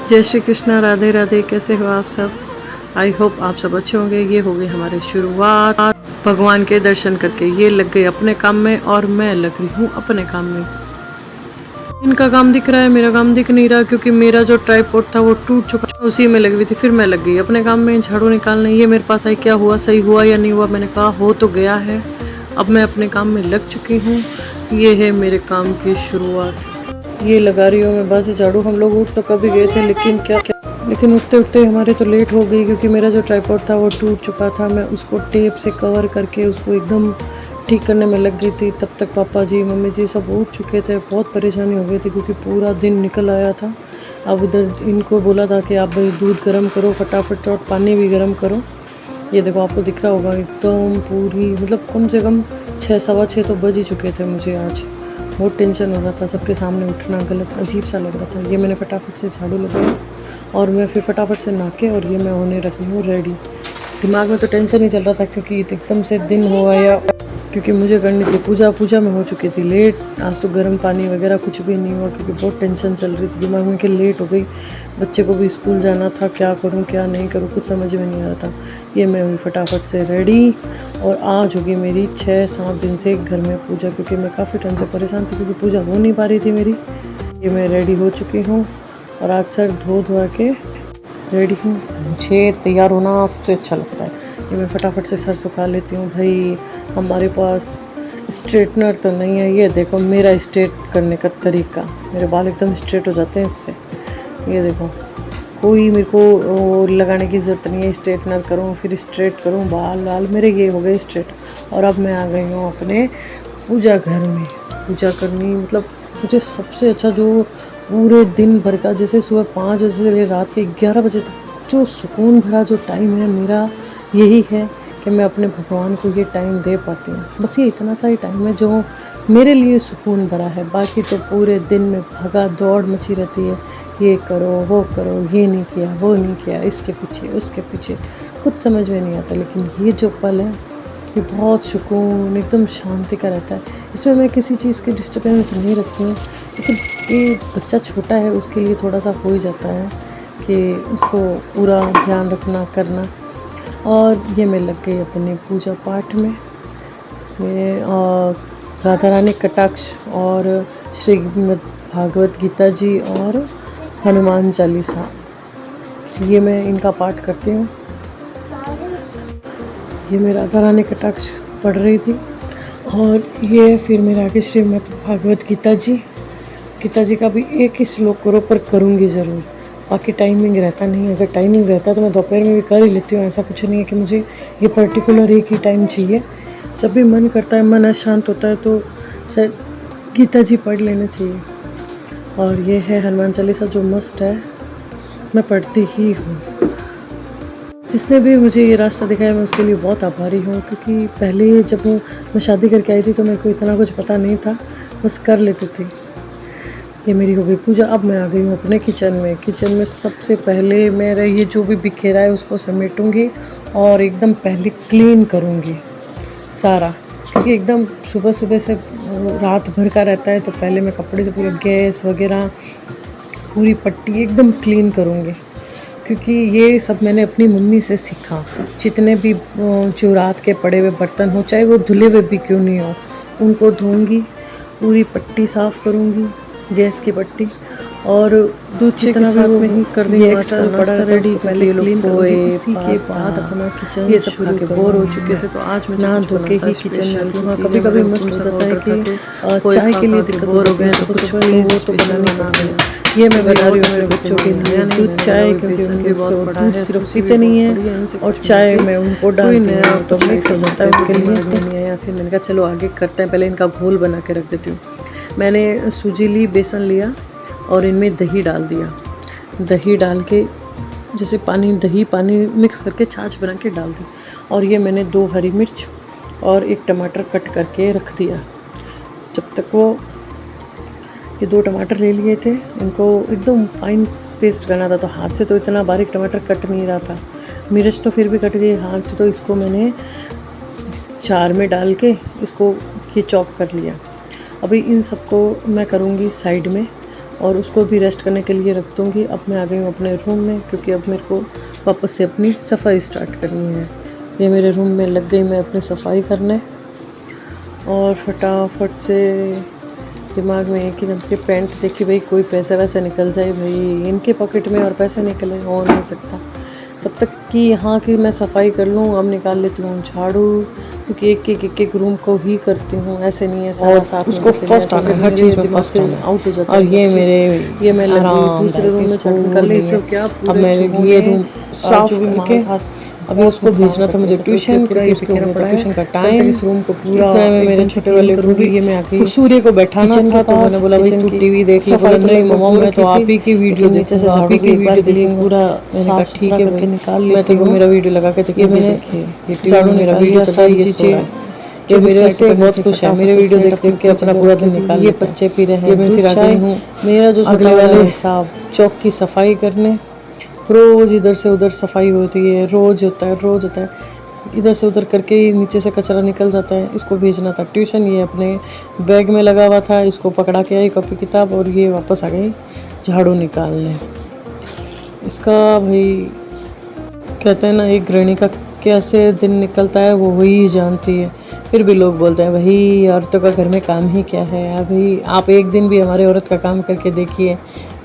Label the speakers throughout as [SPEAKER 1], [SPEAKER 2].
[SPEAKER 1] जय श्री कृष्णा, राधे राधे। कैसे हो आप सब? आई होप आप सब अच्छे होंगे। ये हो गई हमारी शुरुआत भगवान के दर्शन करके। ये लग गए अपने काम में और मैं लग रही हूँ अपने काम में। इनका काम दिख रहा है, मेरा काम दिख नहीं रहा, क्योंकि मेरा जो ट्राइपॉड था वो टूट चुका, उसी में लगी हुई थी। फिर मैं लग गई अपने काम में झाड़ू निकालने। ये मेरे पास आई, क्या हुआ, सही हुआ या नहीं हुआ? मैंने कहा हो तो गया है। अब मैं अपने काम में लग चुकी हूँ। ये है मेरे काम की शुरुआत। ये लगा रही हूँ मैं बस झाड़ू। हम लोग उठ तो कभी गए थे, लेकिन उठते उठते हमारे तो लेट हो गई, क्योंकि मेरा जो ट्राइपॉड था वो टूट चुका था। मैं उसको टेप से कवर करके उसको एकदम ठीक करने में लग गई थी। तब तक पापा जी मम्मी जी सब उठ चुके थे। बहुत परेशानी हो गई थी, क्योंकि पूरा दिन निकल आया था। अब उधर इनको बोला था कि आप भाई दूध गर्म करो फटाफट और पानी भी गर्म करो। ये देखो, आपको दिख रहा होगा एकदम पूरी, मतलब कम से कम 6 सवा 6 तो बज ही चुके थे मुझे आज। बहुत टेंशन हो रहा था, सबके सामने उठना गलत अजीब सा लग रहा था। ये मैंने फटाफट से झाड़ू लगाया और मैं फिर फटाफट से नहा के और ये मैं होने रखी हूँ रेडी। दिमाग में तो टेंशन ही चल रहा था, क्योंकि एकदम से दिन हो आया, क्योंकि मुझे करनी थी पूजा में हो चुकी थी लेट। आज तो गर्म पानी वगैरह कुछ भी नहीं हुआ, क्योंकि बहुत टेंशन चल रही थी दिमाग में कि लेट हो गई। बच्चे को भी स्कूल जाना था, क्या करूं क्या नहीं करूं कुछ समझ में नहीं आ रहा था। ये मैं हुई फटाफट से रेडी और आज होगी मेरी 6-7 दिन से घर में पूजा, क्योंकि मैं काफ़ी टाइम से परेशान थी, क्योंकि पूजा हो नहीं पा रही थी मेरी। ये मैं रेडी हो चुकी हूँ और आज सर धो के रेडी हूँ। मुझे तैयार होना सबसे अच्छा लगता है। ये मैं फटाफट से सर सुखा लेती हूँ। भाई हमारे पास स्ट्रेटनर तो नहीं है। ये देखो मेरा स्ट्रेट करने का तरीका, मेरे बाल एकदम स्ट्रेट हो जाते हैं इससे। ये देखो, कोई मेरे को लगाने की ज़रूरत नहीं है। स्ट्रेटनर करूँ फिर स्ट्रेट करूँ बाल मेरे ये हो गए स्ट्रेट। और अब मैं आ गई हूँ अपने पूजा घर में पूजा करनी। मतलब मुझे सबसे अच्छा जो पूरे दिन भर का, जैसे सुबह 5 बजे से ले रात के 11 बजे तक जो सुकून भरा जो टाइम है मेरा, यही है कि मैं अपने भगवान को ये टाइम दे पाती हूँ। बस ये इतना सा ही टाइम है जो मेरे लिए सुकून भरा है। बाकी तो पूरे दिन में भागा दौड़ मची रहती है, ये करो वो करो, ये नहीं किया वो नहीं किया, इसके पीछे उसके पीछे, कुछ समझ में नहीं आता। लेकिन ये जो पल है ये बहुत सुकून एकदम शांति का रहता है। इसमें मैं किसी चीज़ की डिस्टर्बेंस नहीं रखती हूँ, लेकिन ये बच्चा छोटा है उसके लिए थोड़ा सा हो ही जाता है कि उसको पूरा ध्यान रखना करना। और ये मैं लग गई अपने पूजा पाठ में। मैं राधा रानी कटाक्ष और श्रीमद् भागवत गीता जी और हनुमान चालीसा, ये मैं इनका पाठ करती हूँ। ये मैं राधा रानी कटाक्ष पढ़ रही थी और ये फिर मेरे आगे श्रीमद् भागवत गीता जी का भी एक ही श्लोक करो, पर करूँगी ज़रूर। बाकी टाइमिंग रहता नहीं है। अगर टाइमिंग रहता तो मैं दोपहर में भी कर ही लेती हूँ। ऐसा कुछ नहीं है कि मुझे ये पर्टिकुलर एक ही टाइम चाहिए। जब भी मन करता है, मन अशांत होता है, तो शायद गीता जी पढ़ लेना चाहिए। और ये है हनुमान चालीसा जो मस्ट है, मैं पढ़ती ही हूँ। जिसने भी मुझे ये रास्ता दिखाया मैं उसके लिए बहुत आभारी हूँ, क्योंकि पहले जब मैं शादी करके आई थी तो मेरे को इतना कुछ पता नहीं था, बस कर लेती थी। ये मेरी हो गई पूजा। अब मैं आ गई हूँ अपने किचन में सबसे पहले मेरा ये जो भी बिखेरा है उसको समेटूंगी और एकदम पहले क्लीन करूँगी सारा, क्योंकि एकदम सुबह सुबह से रात भर का रहता है। तो पहले मैं कपड़े से पूरे गैस वगैरह पूरी पट्टी एकदम क्लीन करूँगी, क्योंकि ये सब मैंने अपनी मम्मी से सीखा। जितने भी जो रात के पड़े हुए बर्तन हो, चाहे वो धुले हुए भी क्यों नहीं हो, उनको धोऊंगी, पूरी पट्टी साफ़ करूँगी, गैस की पट्टी। और दूध जितना साथ में ही कर रही हूँ। एक्स्ट्रा जो पड़ा रहता है पहले क्लीन करूँगी, उसी के बाद अपना किचन ये सब खा के बोर हो चुके थे, तो आज मैं नहा धो के ही किचन में आती हूँ। कभी कभी मस्त हो जाता है कि चाय के लिए दिक्कत बोर हो गए तो कुछ वो तो बनाना पड़ता है। ये मैं बना रही हूँ मेरे बच्चों के लिए दूध चाय, क्योंकि उनके दूध सिर्फ पीते नहीं है और चाय में उनको डालती हूँ तो मिक्स हो जाता है उनके लिए। नहीं आया, फिर मैंने कहा चलो आगे करते हैं। पहले इनका घोल बना के रख देती हूँ। मैंने सूजी ली, बेसन लिया और इनमें दही डाल दिया। दही डाल के जैसे दही पानी मिक्स करके छाछ बना के डाल दी। और ये मैंने 2 हरी मिर्च और 1 टमाटर कट करके रख दिया। जब तक वो ये 2 टमाटर ले लिए थे, इनको एकदम फाइन पेस्ट करना था, तो हाथ से तो इतना बारीक टमाटर कट नहीं रहा था। मिर्च तो फिर भी कट गई हाथ, तो इसको मैंने जार में डाल के इसको ये चॉप कर लिया। अभी इन सबको मैं करूँगी साइड में और उसको भी रेस्ट करने के लिए रख दूँगी। अब मैं आ गई हूँ अपने रूम में, क्योंकि अब मेरे को वापस से अपनी सफाई स्टार्ट करनी है। ये मेरे रूम में लग गई मैं अपनी सफाई करने, और फटाफट से दिमाग में एक ही दम की पैंट देखी, भाई कोई पैसा वैसा निकल जाए, भाई इनके पॉकेट में और पैसे निकले, हो नहीं सकता। तब तक कि यहाँ की मैं सफाई कर लूँ। अब निकाल लेती हूँ झाड़ू, क्योंकि एक रूम को ही करती हूँ, ऐसे नहीं है सारा साथ
[SPEAKER 2] उसको फर्स्ट आना, हर चीज़ में फर्स्ट आना
[SPEAKER 1] आउट हो जाता
[SPEAKER 2] और
[SPEAKER 1] है।
[SPEAKER 2] ये
[SPEAKER 1] मैं दूसरे रूम में झाड़ू निकाल ली। इसमें क्या
[SPEAKER 2] अब मैं ये रूम साफ करके अभी उसको भेजना था मुझे ट्यूशन, क्योंकि उसको हो गया था ट्यूशन का टाइम।
[SPEAKER 1] इस रूम को पूरा
[SPEAKER 2] मैं मेरे छोटे वाले को भी ये मैं आके सूर्य को बैठाना था, तो मैंने बोला भाई तू टीवी देख ले। बोला नहीं मम्मा मैं तो आप ही की वीडियो
[SPEAKER 1] नीचे से
[SPEAKER 2] आप ही की वीडियो
[SPEAKER 1] देखूंगा
[SPEAKER 2] पूरा। मैंने कहा ठीक है भाई, निकाल मैं तो मेरा वीडियो लगा के तो मैंने झाड़ू मेरा वीडियो चला, ये सो रहा है। जो मेरे से बहुत खुश है, मेरे वीडियो देख के अपना पूरा दिन निकाल। ये बच्चे पी रहे हैं, मैं फिर आ गई हूँ मेरा जो छोटे वाले साहब चौक की सफाई करने। रोज़ इधर से उधर सफाई होती है, रोज़ होता है, इधर से उधर करके ही नीचे से कचरा निकल जाता है। इसको भेजना था ट्यूशन, ये अपने बैग में लगा हुआ था, इसको पकड़ा के आई कॉपी किताब, और ये वापस आ गई झाड़ू निकालने। इसका भाई कहते हैं ना, एक गृहिणी का कैसे दिन निकलता है वो वही जानती है। फिर भी लोग बोलते हैं भाई औरतों का घर में काम ही क्या है। भाई आप एक दिन भी हमारे औरत का काम करके देखिए,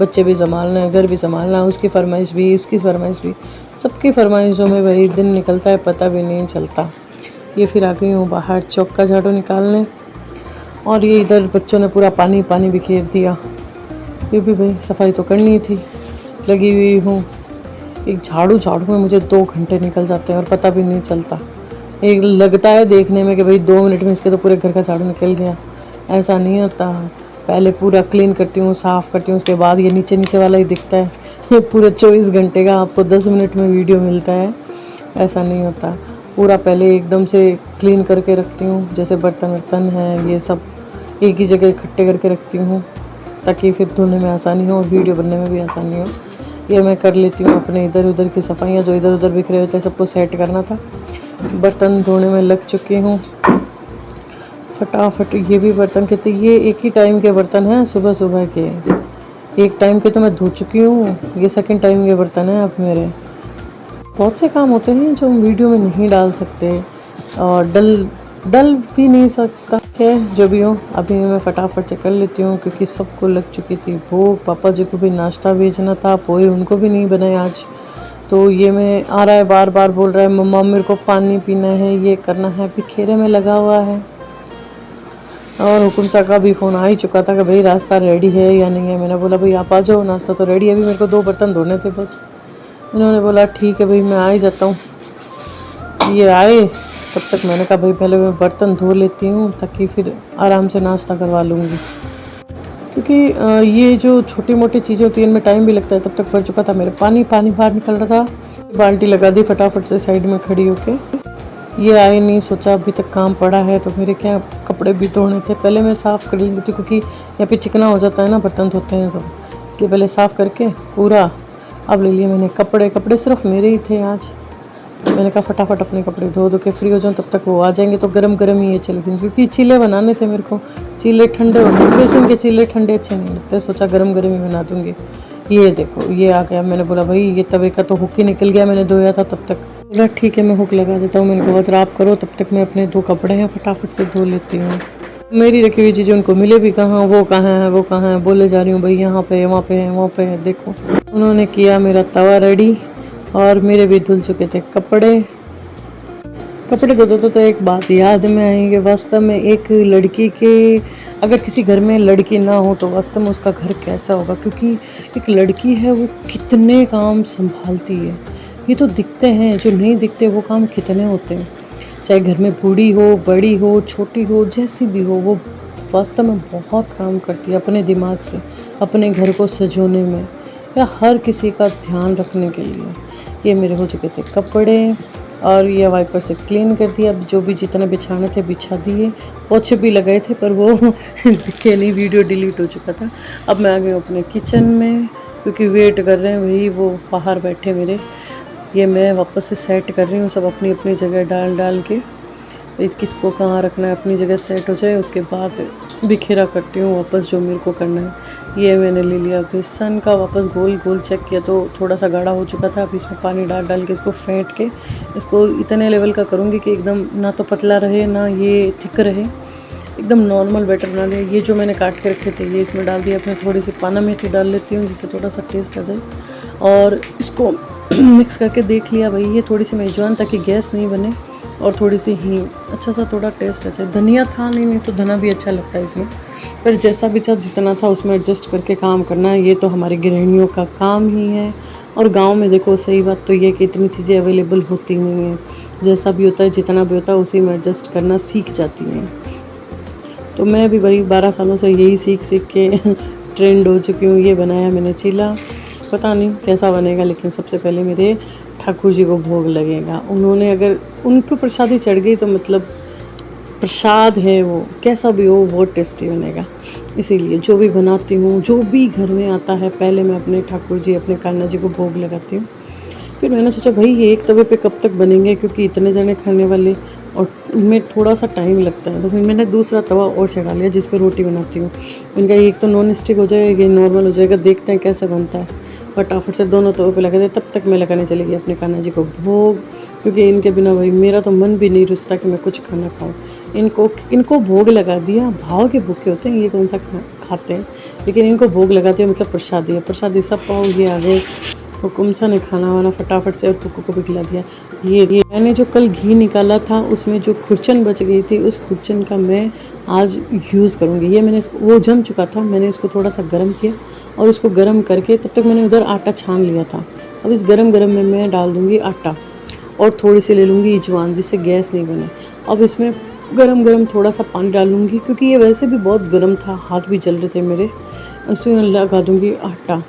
[SPEAKER 2] बच्चे भी संभालना है, घर भी संभालना है, उसकी फरमाइश भी, इसकी फरमाइश भी, सबकी फरमाइशों में भाई दिन निकलता है, पता भी नहीं चलता। ये फिर आ गई हूँ बाहर चौक का झाड़ू निकालने, और ये इधर बच्चों ने पूरा पानी पानी बिखेर दिया। ये भी भाई सफाई तो करनी थी, लगी हुई हूँ। एक झाड़ू में मुझे 2 घंटे निकल जाते हैं और पता भी नहीं चलता। एक लगता है देखने में कि भाई 2 मिनट में इसके तो पूरे घर का झाड़ू निकल गया, ऐसा नहीं होता। पहले पूरा क्लीन करती हूँ, साफ़ करती हूँ, उसके बाद ये नीचे वाला ही दिखता है। पूरे 24 घंटे का आपको 10 मिनट में वीडियो मिलता है, ऐसा नहीं होता। पूरा पहले एकदम से क्लीन करके रखती हूँ, जैसे बर्तन है ये सब एक ही जगह इकट्ठे करके रखती हूँ, ताकि फिर धोने में आसानी हो और वीडियो बनने में भी आसानी हो। ये मैं कर लेती हूँ अपने इधर उधर की सफाइयाँ, जो इधर उधर बिखरे होते हैं सबको सेट करना था। बर्तन धोने में लग चुकी हूँ फटाफट। ये भी बर्तन कहते, ये एक ही टाइम के बर्तन हैं, सुबह के। एक टाइम के तो मैं धो चुकी हूँ, ये सेकंड टाइम के बर्तन हैं अब मेरे। बहुत से काम होते हैं जो हम वीडियो में नहीं डाल सकते, और डल भी नहीं सकता है। जो भी हो अभी मैं फटाफट से कर लेती हूँ, क्योंकि सबको लग चुकी थी भूख। पापा जी को भी नाश्ता भेजना था, पोहे उनको भी नहीं बनाए आज। तो ये मैं आ रहा है, बार बार बोल रहा है मम्मा मेरे को पानी पीना है, ये करना है, बिखेरे में लगा हुआ है। और हुकुम सा का भी फ़ोन आ ही चुका था कि भाई रास्ता रेडी है या नहीं है। मैंने बोला भाई आप आ जाओ, नाश्ता तो रेडी है, अभी मेरे को 2 बर्तन धोने थे बस। इन्होंने बोला ठीक है भाई मैं आ ही जाता हूँ। ये आए तब तक मैंने कहा भाई पहले मैं बर्तन धो लेती हूँ, ताकि फिर आराम से नाश्ता करवा लूँगी, क्योंकि ये जो छोटी मोटी चीज़ें होती हैं इनमें टाइम भी लगता है। तब तक भर चुका था मेरे पानी बाहर निकल रहा था। बाल्टी लगा दी फटाफट से साइड में खड़ी होके। ये आए नहीं, सोचा अभी तक काम पड़ा है तो मेरे क्या कपड़े भी धोने थे, पहले मैं साफ़ कर लेती थी, क्योंकि यहाँ पे चिकना हो जाता है ना, बर्तन धोते हैं सब, इसलिए पहले साफ़ करके पूरा। अब ले लिए मैंने कपड़े सिर्फ मेरे ही थे आज। मैंने कहा फटाफट अपने कपड़े धो के फ्री हो जाऊँ, तब तक वो आ जाएंगे तो गरम ही ये चले गए, क्योंकि चीले बनाने थे मेरे को। चीले ठंडे होते, बेसन के चीले ठंडे अच्छे नहीं लगते, सोचा गरम ही बना दूँगी। ये देखो ये आ गया। मैंने बोला भाई ये तवे का तो हुक ही निकल गया, मैंने धोया था तब तक। बोला ठीक है मैं हुक लगा देता हूँ। मैंने कहा आप करो, तब तक मैं अपने 2 कपड़े हैं फटाफट से धो लेती हूँ। मेरी रखी हुई चीज़ें उनको मिले भी कहाँ, वो कहाँ है, बोले जा रही हूँ भाई यहाँ पे है, वहाँ पे है। देखो उन्होंने किया मेरा तवा रेडी, और मेरे भी धुल चुके थे कपड़े धोते तो एक बात याद में आएंगे। वास्तव में एक लड़की के, अगर किसी घर में लड़की ना हो तो वास्तव में उसका घर कैसा होगा, क्योंकि एक लड़की है वो कितने काम संभालती है। ये तो दिखते हैं, जो नहीं दिखते वो काम कितने होते हैं। चाहे घर में बूढ़ी हो, बड़ी हो, छोटी हो, जैसी भी हो, वो वास्तव में बहुत काम करती है अपने दिमाग से, अपने घर को सजोने में या हर किसी का ध्यान रखने के लिए। ये मेरे हो चुके थे कपड़े, और ये वाइपर से क्लीन कर दिया। अब जो भी जितने बिछाने थे बिछा दिए, पोछे भी लगाए थे पर वो दिखे नहीं, वीडियो डिलीट हो चुका था। अब मैं आ गई अपने किचन में, क्योंकि वेट कर रहे हैं वही वो बाहर बैठे मेरे। ये मैं वापस से सेट कर रही हूँ सब अपनी अपनी जगह डाल के। किसको कहाँ रखना है, अपनी जगह सेट हो जाए, उसके बाद बिखेरा करती हूँ वापस जो मेरे को करना है। ये मैंने ले लिया बेसन का, वापस गोल गोल चेक किया तो थोड़ा सा गाढ़ा हो चुका था। अब इसमें पानी डाल डाल के इसको फेंट के इसको इतने लेवल का करूँगी कि एकदम ना तो पतला रहे ना ये थिक रहे, एकदम नॉर्मल बैटर बना लिया। ये जो मैंने काट के रखे थे ये इसमें डाल दिया। अपने थोड़ी सी पाना मेथी डाल लेती हूँ जिससे थोड़ा सा टेस्ट आ जाए, और इसको मिक्स करके देख लिया भाई। ये थोड़ी सी मेजवान ताकि गैस नहीं बने, और थोड़ी सी हींग, अच्छा सा थोड़ा टेस्ट अच्छा। धनिया था नहीं तो धना भी अच्छा लगता है इसमें, पर जैसा भी चाह जितना था उसमें एडजस्ट करके काम करना है। ये तो हमारी गृहिणियों का काम ही है। और गांव में देखो सही बात तो ये कि इतनी चीज़ें अवेलेबल होती नहीं हैं, जैसा भी होता है जितना भी होता है उसी में एडजस्ट करना सीख जाती हैं। तो मैं भी भाई 12 सालों से यही सीख सीख के ट्रेंड हो चुकी हूँ। ये बनाया मैंने चीला, पता नहीं कैसा बनेगा, लेकिन सबसे पहले मेरे ठाकुर जी को भोग लगेगा। उन्होंने अगर उनको प्रसादी चढ़ गई तो मतलब प्रसाद है वो, कैसा भी हो बहुत टेस्टी बनेगा। इसीलिए जो भी बनाती हूँ, जो भी घर में आता है, पहले मैं अपने ठाकुर जी, अपने कान्हा जी को भोग लगाती हूँ। फिर मैंने सोचा भाई ये एक तवे पे कब तक बनेंगे, क्योंकि इतने जने खाने वाले और इनमें थोड़ा सा टाइम लगता है। तो फिर मैंने दूसरा तवा और चढ़ा लिया जिस पे रोटी बनाती हूँ। इनका एक तो नॉन स्टिक हो जाएगा, ये नॉर्मल हो जाएगा, देखते हैं कैसे बनता है। फटाफट से दोनों तवे पे लगा दे। तब तक मैं लगाने चली गई अपने कान्हा जी को भोग, क्योंकि इनके बिना भाई मेरा तो मन भी नहीं रुचता कि मैं कुछ खाना खाऊं। इनको भोग लगा दिया। भाव के भूखे होते हैं, ये कौन सा खाते हैं, लेकिन इनको भोग लगा दिया मतलब प्रसादी है। प्रसादी सब पाओ ये आ गए। हुकुमसा ने खाना वाना फटाफट से और कुक्कू को भी खिला दिया। ये मैंने जो कल घी निकाला था उसमें जो खुरचन बच गई थी, उस खुरचन का मैं आज यूज़ करूँगी। ये मैंने वो जम चुका था, मैंने इसको थोड़ा सा गर्म किया और उसको गर्म करके तब तक मैंने उधर आटा छान लिया था। अब इस गरम में मैं डाल दूँगी आटा और थोड़ी सी ले लूँगी इजवान, जिससे गैस नहीं बने। अब इसमें गरम थोड़ा सा पानी डालूँगी, क्योंकि ये वैसे भी बहुत गर्म था, हाथ भी जल रहे थे मेरे। उसमें लगा दूँगी आटा।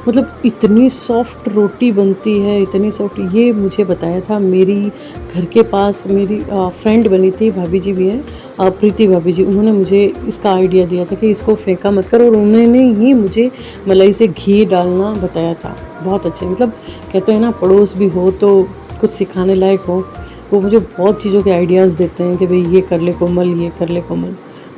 [SPEAKER 2] मतलब इतनी सॉफ्ट रोटी बनती है, इतनी सॉफ्ट। ये मुझे बताया था मेरी घर के पास मेरी फ्रेंड बनी थी, भाभी जी भी हैं, प्रीति भाभी जी। उन्होंने मुझे इसका आइडिया दिया था कि इसको फेंका मत कर, और उन्होंने ही मुझे मलाई से घी डालना बताया था। बहुत अच्छे, मतलब कहते हैं ना पड़ोस भी हो तो कुछ सिखाने लायक हो। वो मुझे बहुत चीज़ों के आइडियाज़ देते हैं कि भाई ये कर ले कोमल, ये कर ले कोमल।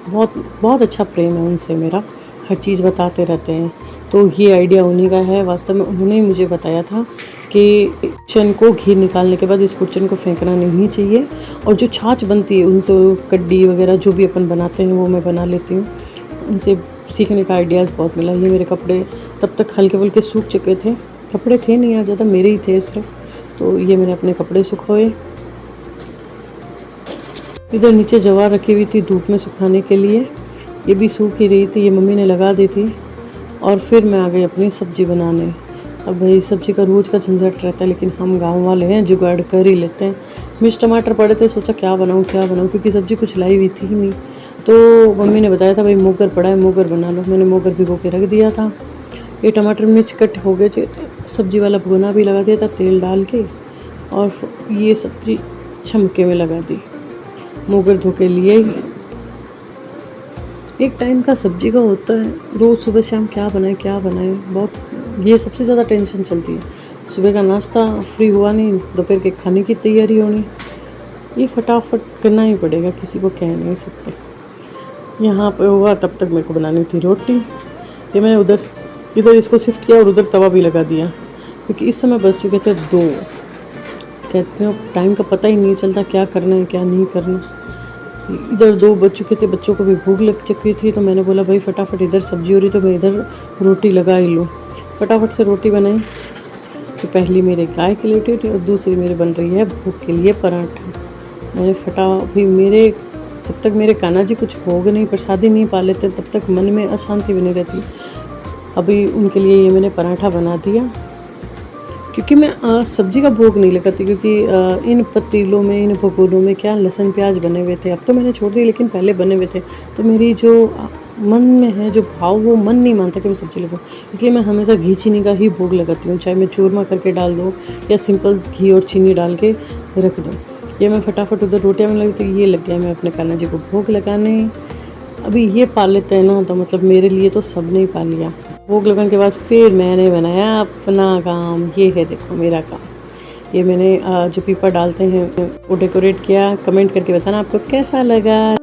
[SPEAKER 2] बहुत अच्छा प्रेम है उनसे मेरा, हर चीज़ बताते रहते हैं। तो ये आइडिया उन्हीं का है। वास्तव में उन्होंने ही मुझे बताया था कि कुचन को घी निकालने के बाद इस कुचन को फेंकना नहीं चाहिए, और जो छाछ बनती है उनसे कड्डी वगैरह जो भी अपन बनाते हैं वो मैं बना लेती हूँ। उनसे सीखने का आइडियाज़ बहुत मिला। ये मेरे कपड़े तब तक हल्के फुल्के सूख चुके थे, कपड़े थे नहीं आज ज़्यादा, मेरे ही थे सिर्फ। तो ये मैंने अपने कपड़े सुखोए। इधर नीचे जवार रखी हुई थी धूप में सुखाने के लिए, ये भी सूख ही रही थी, ये मम्मी ने लगा दी थी। और फिर मैं आ गई अपनी सब्ज़ी बनाने। अब भाई सब्ज़ी का रोज़ का झंझट रहता है, लेकिन हम गांव वाले हैं, जुगाड़ कर ही लेते हैं। मिर्च टमाटर पड़े थे, सोचा क्या बनाऊँ, क्योंकि सब्ज़ी कुछ लाई हुई थी ही नहीं। तो मम्मी ने बताया था भाई मोगर पड़ा है, मोगर बना लो। मैंने मोगर भिगो के रख दिया था। ये टमाटर मिर्च कट हो गए, सब्ज़ी वाला भुना भी लगा दिया था तेल डाल के, और ये सब्ज़ी छमके में लगा दी। मोगर धो के लिए ही एक टाइम का सब्जी का होता है, रोज़ सुबह शाम क्या बनाए, बहुत ये सबसे ज़्यादा टेंशन चलती है। सुबह का नाश्ता फ्री हुआ नहीं, दोपहर के खाने की तैयारी होनी, ये फटाफट करना ही पड़ेगा, किसी को कह नहीं सकते। यहाँ पे हुआ तब तक मेरे को बनानी थी रोटी। ये मैंने इधर इसको शिफ्ट किया और उधर तवा भी लगा दिया, क्योंकि इस समय बज चुके थे 2। कहते हैं टाइम का पता ही नहीं चलता, क्या करना है क्या नहीं करना। इधर 2 बज चुके थे, बच्चों को भी भूख लग चुकी थी, तो मैंने बोला भाई फटाफट इधर सब्जी हो रही तो मैं इधर रोटी लगा ही लूँ। फटाफट से रोटी बनाई। तो पहली मेरे गाय की रोटी और दूसरी मेरी बन रही है भूख के लिए पराठा। मैंने भी जब तक मेरे कान्हा जी कुछ भोग नहीं प्रसादी नहीं पा लेते तब तक मन में अशांति बनी रहती। अभी उनके लिए ये मैंने पराठा बना दिया, क्योंकि मैं सब्ज़ी का भोग नहीं लगाती, क्योंकि इन पतीलों में, इन भगोनों में क्या लहसुन प्याज बने हुए थे। अब तो मैंने छोड़ दिए, लेकिन पहले बने हुए थे। तो मेरी जो मन में है जो भाव, वो मन नहीं मानता कि मैं सब्ज़ी लगाऊँ, इसलिए मैं हमेशा घी चीनी का ही भोग लगाती हूँ। चाहे मैं चूरमा करके डाल दूँ या सिंपल घी और चीनी डाल के रख दूँ। ये मैं फटाफट उधर रोटियाँ में लगी, तो ये लग गया मैं अपने कान्हा जी को भोग लगाने। अभी ये पाल लेते हैं ना, तो मतलब मेरे लिए तो सब ने ही पाल लिया। भोग लगने के बाद फिर मैंने बनाया अपना काम। ये है देखो मेरा काम, ये मैंने जो पीपा डालते हैं वो डेकोरेट किया। कमेंट करके बताना आपको कैसा लगा।